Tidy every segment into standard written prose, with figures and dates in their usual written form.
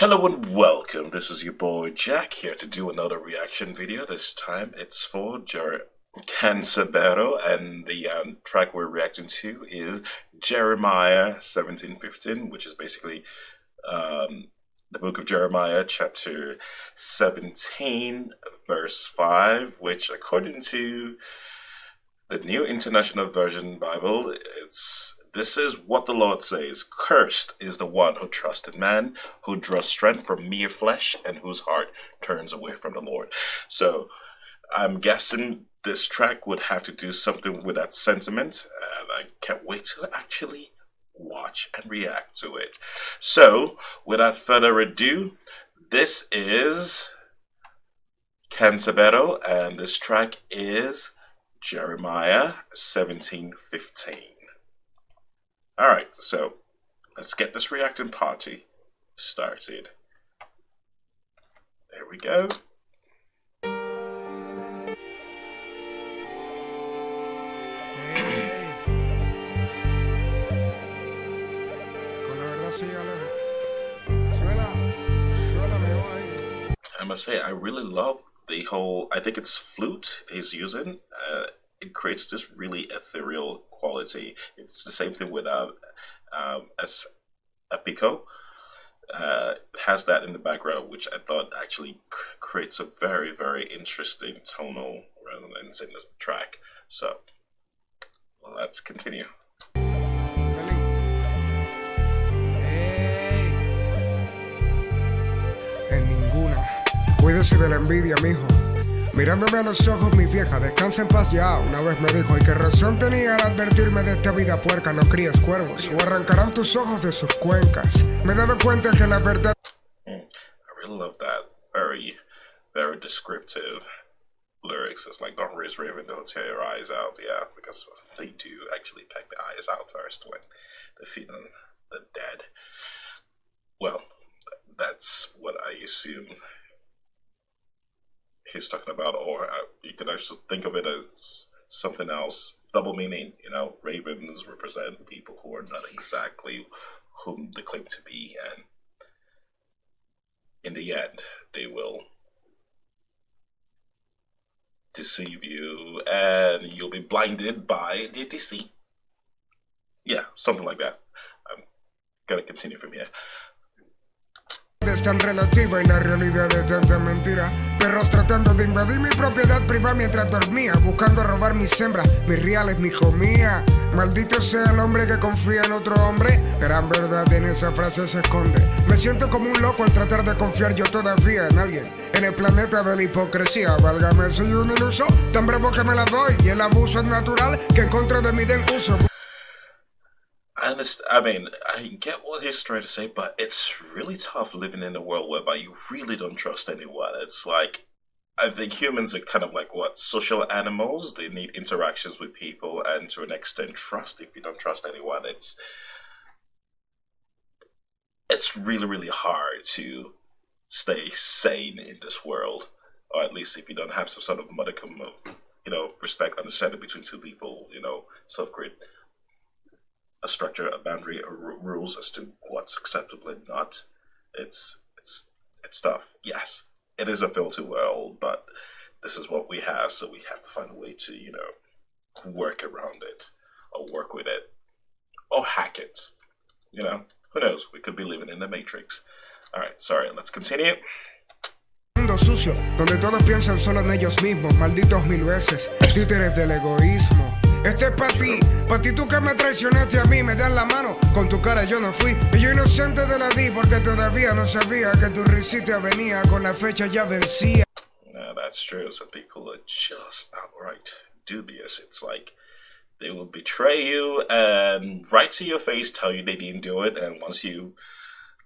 Hello and welcome, this is your boy Jack here to do another reaction video. This time it's for Canserbero, and the track we're reacting to is Jeremiah 17:15, which is basically the book of Jeremiah chapter 17 verse 5, which according to the New International Version Bible, this is what the Lord says: cursed is the one who trusts in man, who draws strength from mere flesh, and whose heart turns away from the Lord. So I'm guessing this track would have to do something with that sentiment, and I can't wait to actually watch and react to it. So without further ado, this is Canserbero, and this track is Jeremiah 17:15. Alright, so let's get this reacting party started. There we go. I must say, I really love the whole, I think it's flute he's using. It creates this really ethereal quality. It's the same thing with as Epico. Has that in the background, which I thought actually creates a very, very interesting tonal resonance in the track. So let's continue. En ninguna. Cuídese de la envidia, mijo. Mirándome a los ojos, mi vieja, descansa en paz ya. Una vez me dijo, y qué razón tenía al advertirme de esta vida puerca. No críes cuervos, o arrancarán tus ojos de sus cuencas. Me he dado cuenta que la verdad... I really love that. Very, very descriptive lyrics. It's like, don't raise raven, don't tear your eyes out. Yeah, because they do actually peck the eyes out first when they're feeding the dead. Well, that's what I assume he's talking about, or you could actually think of it as something else, double meaning. You know, ravens represent people who are not exactly whom they claim to be, and in the end they will deceive you and you'll be blinded by their deceit. Yeah, something like that. I'm gonna continue from here. Es tan relativa y la realidad de tanta mentira. Perros tratando de invadir mi propiedad privada mientras dormía, buscando robar mis hembras, mis reales, mi comida. Maldito sea el hombre que confía en otro hombre. Gran verdad en esa frase se esconde. Me siento como un loco al tratar de confiar yo todavía en alguien. En el planeta de la hipocresía, válgame, soy un iluso, tan bravo que me la doy. Y el abuso es natural que en contra de mí den uso. I understand. I mean, I get what he's trying to say, but it's really tough living in a world whereby you really don't trust anyone. It's like, I think humans are kind of like what, social animals. They need interactions with people, and to an extent, trust. If you don't trust anyone, it's really, really hard to stay sane in this world, or at least if you don't have some sort of modicum of, respect, understanding between two people. Self-create a structure, a boundary, or rules as to what's acceptable and not. It's tough. Yes, it is a filthy world, but this is what we have, so we have to find a way to, work around it, or work with it, or hack it. Who knows? We could be living in the Matrix. Alright, sorry, let's continue. Mundo sucio, donde todos piensan solo en ellos mismos, malditos mil veces, títeres del egoísmo. Este es pa' ti tú que me traicionaste a mí, me das la mano, con tu cara yo no fui, y yo inocente te la di porque todavía no sabía que tu risita venía, con la fecha ya vencía. That's true, some people are just outright dubious. It's like, they will betray you and right to your face tell you they didn't do it, and once you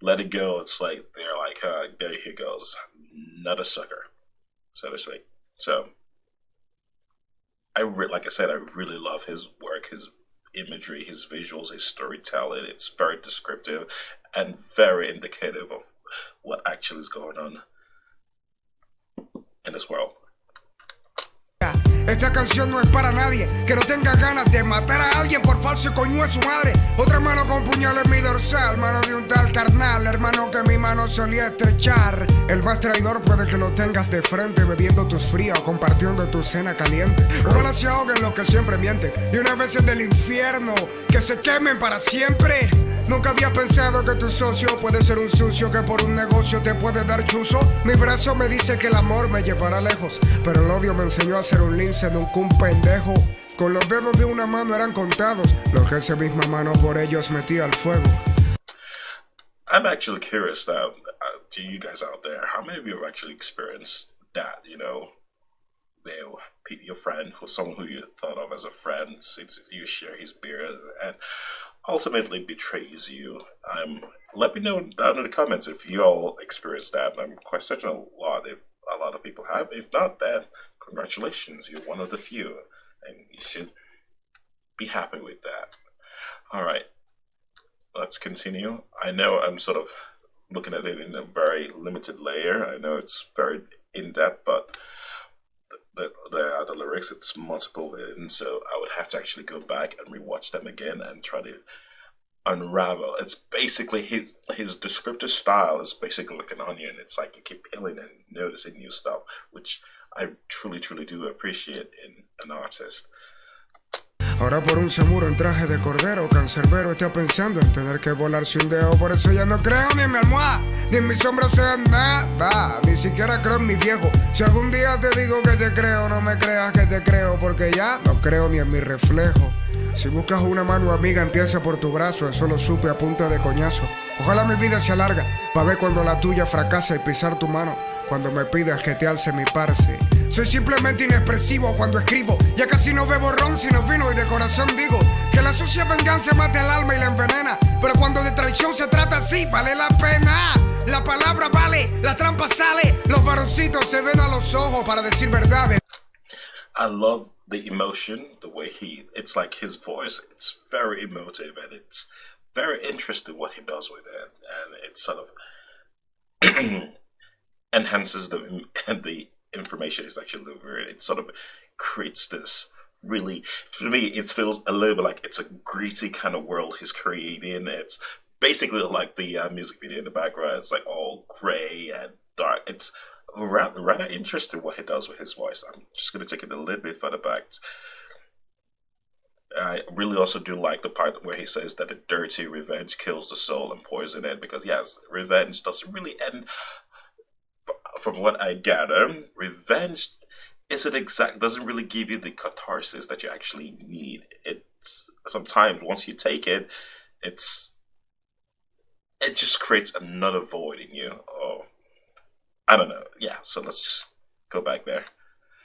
let it go, it's like, they're like, there he goes, not a sucker, so to speak. So, like I said, I really love his work, his imagery, his visuals, his storytelling. It's very descriptive and very indicative of what actually is going on in this world. Esta canción no es para nadie que no tenga ganas de matar a alguien por falso y coño a su madre. Otra mano con puñal en mi dorsal, mano de un tal carnal, hermano que mi mano solía estrechar. El más traidor puede que lo tengas de frente, bebiendo tus frías o compartiendo tu cena caliente. Ojalá se ahoguen los que siempre mienten y unas veces del infierno que se quemen para siempre. Nunca había pensado que tu socio puede ser un sucio que por un negocio te puede dar chuzo. Mi brazo me dice que el amor me llevará lejos, pero el odio me enseñó a ser un lince, nunca un pendejo. Con los dedos de una mano eran contados los que esa misma mano por ellos metía al fuego. I'm actually curious now, to you guys out there, how many of you have actually experienced that, you know, your friend, or someone who you thought of as a friend, since you share his beer, and ultimately betrays you? Let me know down in the comments if you all experienced that. I'm quite certain a lot of people have. If not, then congratulations, you're one of the few, and you should be happy with that. Alright, let's continue. I know I'm sort of looking at it in a very limited layer. I know it's very in-depth, but the lyrics, it's multiple in, so I would have to actually go back and rewatch them again and try to unravel. It's basically his descriptive style is basically like an onion. It's like you keep peeling and noticing new stuff, which I truly do appreciate in an artist. Ahora por un seguro en traje de cordero, Canserbero está pensando en tener que volarse un dedo. Por eso ya no creo ni en mi almohada, ni en mis hombros sea nada. Ni siquiera creo en mi viejo. Si algún día te digo que te creo, no me creas que te creo, porque ya no creo ni en mi reflejo. Si buscas una mano amiga, empieza por tu brazo. Eso lo supe a punta de coñazo. Ojalá mi vida sea larga, para ver cuando la tuya fracasa y pisar tu mano cuando me pidas que te alce mi parce. Soy simplemente inexpresivo cuando escribo. Ya casi no bebo ron sino vino y de corazón digo que la sucia venganza mate al alma y la envenena. Pero cuando de traición se trata así, vale la pena. La palabra vale, la trampa sale. Los varoncitos se ven a los ojos para decir verdades. I love the emotion, the way it's like his voice, it's very emotive and it's very interesting what he does with it, and it sort of enhances the information he's actually delivering. It sort of creates this really, to me, it feels a little bit like it's a gritty kind of world he's creating. It's basically like the music video in the background. It's like all gray and dark. It's rather interesting what he does with his voice. I'm just going to take it a little bit further back. I really also do like the part where he says that a dirty revenge kills the soul and poison it, because yes, revenge doesn't really end. From what I gather, revenge doesn't really give you the catharsis that you actually need. It's sometimes once you take it, it just creates another void in you. Oh, I don't know. Yeah, so let's just go back there.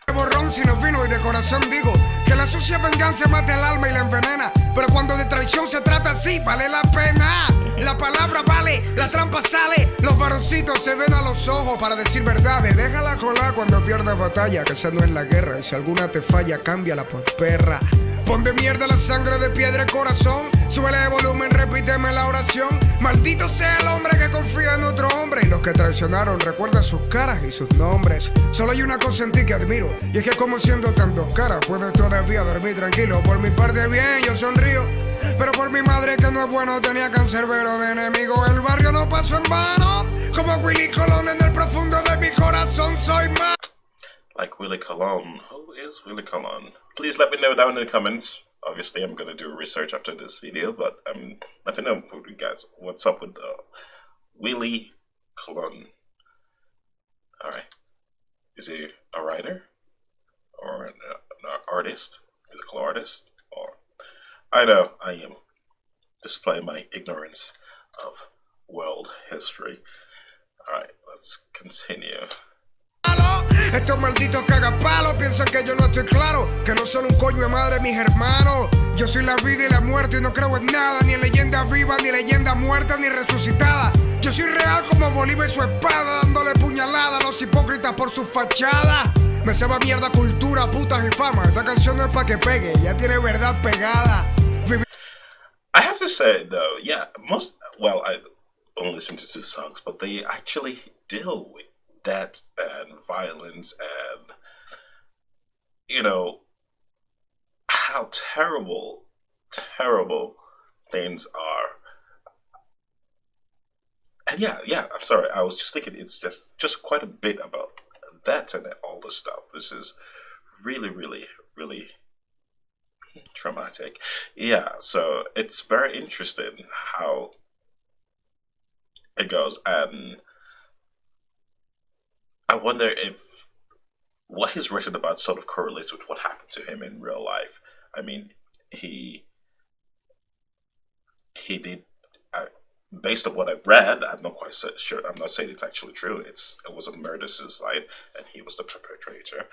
Borrón sino vino y de corazón digo que la sucia venganza mate al alma y la envenena. Pero cuando de traición se trata así, vale la pena. La palabra vale, la trampa sale. Los varoncitos se ven a los ojos para decir verdades. Déjala colar cuando pierdas batalla, que esa no es la guerra. Y si alguna te falla, cámbiala por perra. Pon de mierda la sangre de piedra el corazón. Súbele de volumen, repíteme la oración. Maldito sea el hombre que confía en otro hombre. Y los que traicionaron, recuerda sus caras y sus nombres. Solo hay una cosa en ti que admiro, y es que como siendo tan dos caras, puedes todavía dormir tranquilo. Por mi parte bien, yo sonrío, pero por mi madre que no es bueno tenía Canserbero de enemigo. El barrio no pasó en vano, como Willy Colón en el profundo de mi corazón soy más. Like Willy Colón. Who is Willy Colón? Please let me know down in the comments. Obviously, I'm going to do research after this video, but let me know, you guys, what's up with Willy Colón. Alright. Is he a writer? Or an artist? Musical artist? Or I know, I am displaying my ignorance of world history. Alright, let's continue. Estos malditos cagapalos piensan que yo no estoy claro, que no son un coño de madre mis hermanos. Yo soy la vida y la muerte y no creo en nada, ni en leyenda viva, ni leyenda muerta, ni resucitada. Yo soy real como Bolívar y su espada, dándole puñalada a los hipócritas por sus fachadas. Me sabe mierda cultura, putas y fama. Esta canción no es pa' que pegue, ya tiene verdad pegada. I have to say though, yeah, I only listen to 2 songs, but they actually deal with that and violence and you know, how terrible, terrible things are. And yeah, I'm sorry. I was just thinking it's just quite a bit about that and all this stuff. This is really, really, really traumatic. Yeah, so it's very interesting how it goes, and I wonder if what he's written about sort of correlates with what happened to him in real life. I mean, he he did. Based on what I've read, I'm not quite sure. I'm not saying it's actually true. It was a murder suicide, and he was the perpetrator.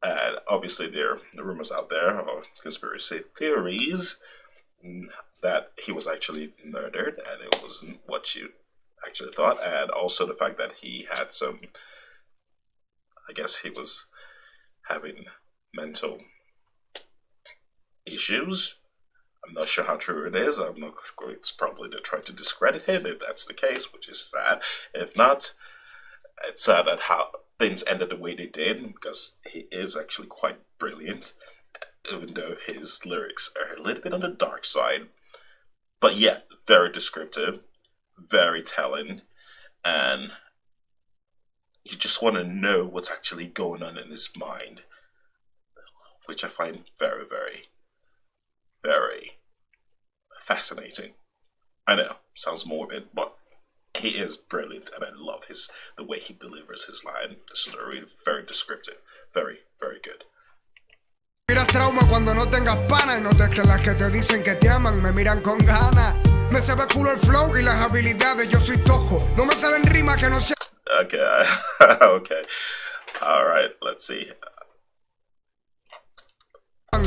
And obviously, there are rumors out there or conspiracy theories that he was actually murdered, and it wasn't what you actually thought. And also the fact that he had some, I guess he was having mental issues. I'm not sure how true it is. I'm not. It's probably to try to discredit him if that's the case, which is sad. If not, it's sad that how things ended the way they did, because he is actually quite brilliant, even though his lyrics are a little bit on the dark side. But yet, very descriptive, very telling, and you just want to know what's actually going on in his mind, which I find very, very, very fascinating. I know, sounds morbid, but he is brilliant, and I love the way he delivers his line, the story, very descriptive, very, very good. Miras trauma cuando no tengas pana y notes que las que te dicen que te aman me miran con ganas. Me sabe culo el flow y las habilidades, yo soy tosco. No me salen rimas que no sean. Okay, okay. All right, let's see.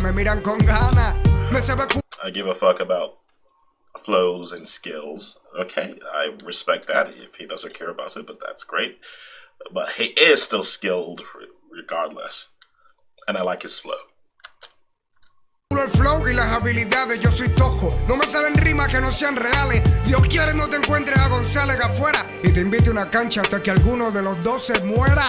Me miran con ganas. Me sabe culo. I give a fuck about flows and skills. Okay, I respect that if he doesn't care about it, but that's great. But he is still skilled regardless, and I like his flow. El flow y las habilidades, yo soy tosco. No me salen rimas que no sean reales. Dios quiere no te encuentres a González afuera y te invite a una cancha hasta que alguno de los dos se muera.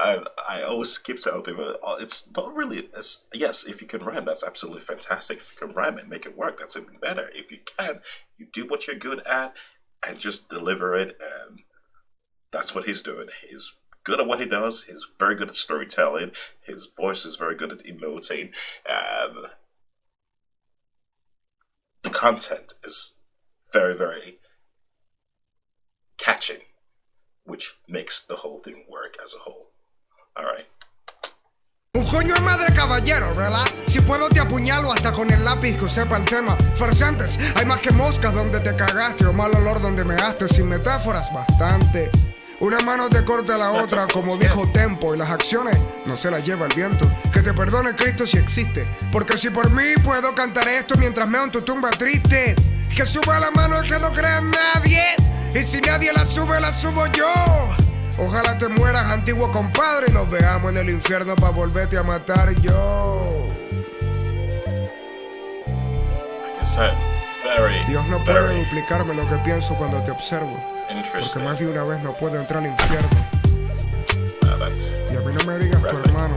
I always keep telling people it's not really. Yes, if you can rhyme, that's absolutely fantastic. If you can rhyme and make it work, that's even better. If you can, you do what you're good at and just deliver it, and that's what he's doing. He's good at what he does. He's very good at storytelling. His voice is very good at emoting, and the content is very, very catching, which makes the whole thing work as a whole. All right. Un coño de madre caballero, ¿verdad? Si puedo te apuñalo hasta con el lápiz que sepa el tema. Farsantes, hay más que moscas donde te cagaste o mal olor donde measte. Sin metáforas, bastante. Una mano te corta la otra, como dijo Tempo, y las acciones no se las lleva el viento. Que te perdone Cristo si existe, porque si por mí puedo cantar esto mientras meo en tu tumba triste. Que suba la mano el que no crea en nadie, y si nadie la sube, la subo yo. Ojalá te mueras, antiguo compadre, y nos veamos en el infierno para volverte a matar yo. Like I said, very, Dios no puede duplicarme lo que pienso cuando te observo, porque más de una vez no puedo entrar al infierno. Y a mí no me digas tu hermano,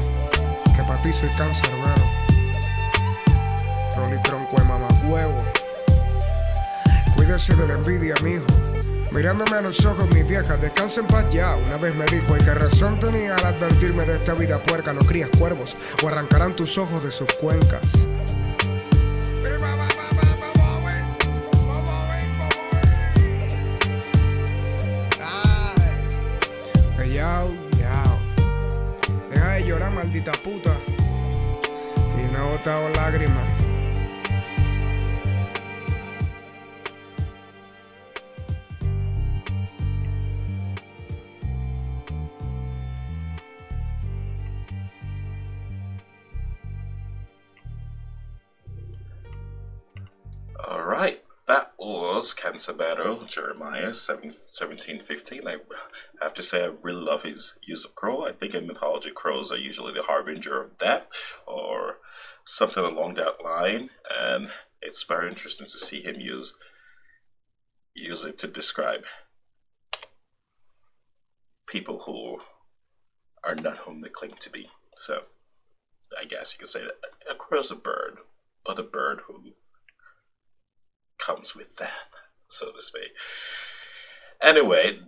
que para ti soy Canserbero. Rolly tronco de mamahuevo. Cuídese de la envidia, mijo. Mirándome a los ojos, mis viejas, descansa en paz ya. Una vez me dijo, ¿y qué razón tenía al advertirme de esta vida puerca? No crías cuervos, o arrancarán tus ojos de sus cuencas. Deja de llorar, maldita puta, que yo no he botado lágrimas. All right, that was Canserbero, Jeremías 17:15. I have to say I really love his use of crow. I think in mythology, crows are usually the harbinger of death or something along that line, and it's very interesting to see him use it to describe people who are not whom they claim to be. So I guess you could say that a crow's a bird, but a bird who comes with death, so to speak. Anyway,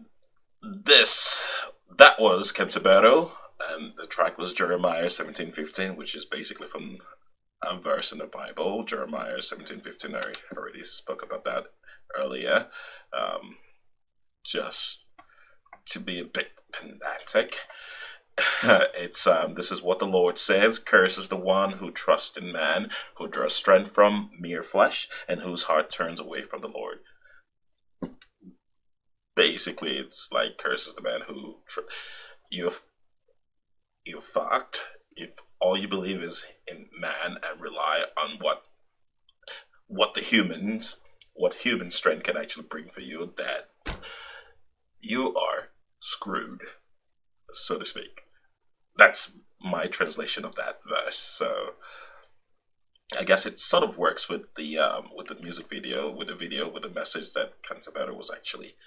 that was Canserbero, and the track was Jeremiah 17:15, which is basically from a verse in the Bible. Jeremiah 17:15. I already spoke about that earlier. Just to be a bit pedantic, it's this is what the Lord says: "Cursed is the one who trusts in man, who draws strength from mere flesh, and whose heart turns away from the Lord." Basically, it's like, curses the man who you're fucked if all you believe is in man and rely on what human strength can actually bring for you. That you are screwed, so to speak. That's my translation of that verse. So I guess it sort of works with the music video, with the message that Canserbero was actually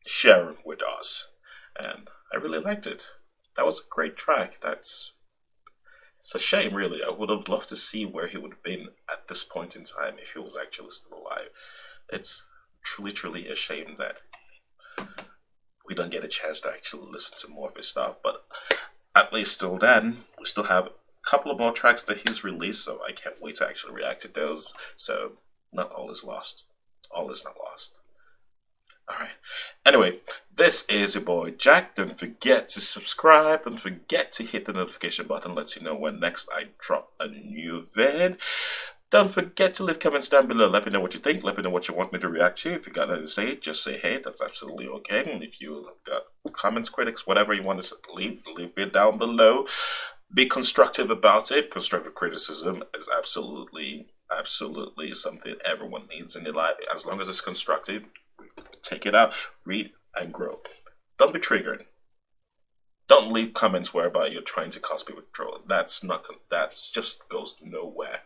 sharing with us, and I really liked it. That was a great track. It's a shame, really. I would have loved to see where he would have been at this point in time if he was actually still alive. It's truly a shame that we don't get a chance to actually listen to more of his stuff, but at least till then, we still have a couple of more tracks that he's released, so I can't wait to actually react to those. So not all is lost. All is not lost. Alright. Anyway, this is your boy Jack. Don't forget to subscribe. Don't forget to hit the notification button. Lets you know when next I drop a new vid. Don't forget to leave comments down below. Let me know what you think. Let me know what you want me to react to. If you got anything to say, just say hey. That's absolutely okay. And if you got comments, critics, whatever you want to leave it down below. Be constructive about it. Constructive criticism is absolutely something everyone needs in their life. As long as it's constructive, take it out, read, and grow. Don't be triggered. Don't leave comments whereby you're trying to cause people control. That just goes nowhere.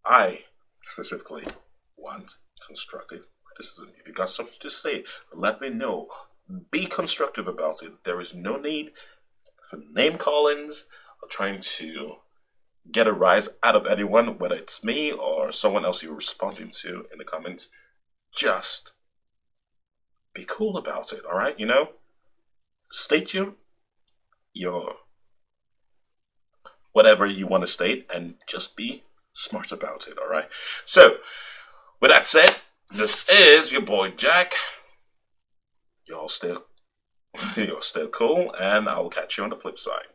I specifically want constructive criticism. If you got something to say, let me know. Be constructive about it. There is no need for name callings or trying to get a rise out of anyone, whether it's me or someone else you're responding to in the comments. Just be cool about it, alright? You know? State your whatever you want to state and just be smart about it, alright? So, with that said, this is your boy Jack. You're still cool, and I'll catch you on the flip side.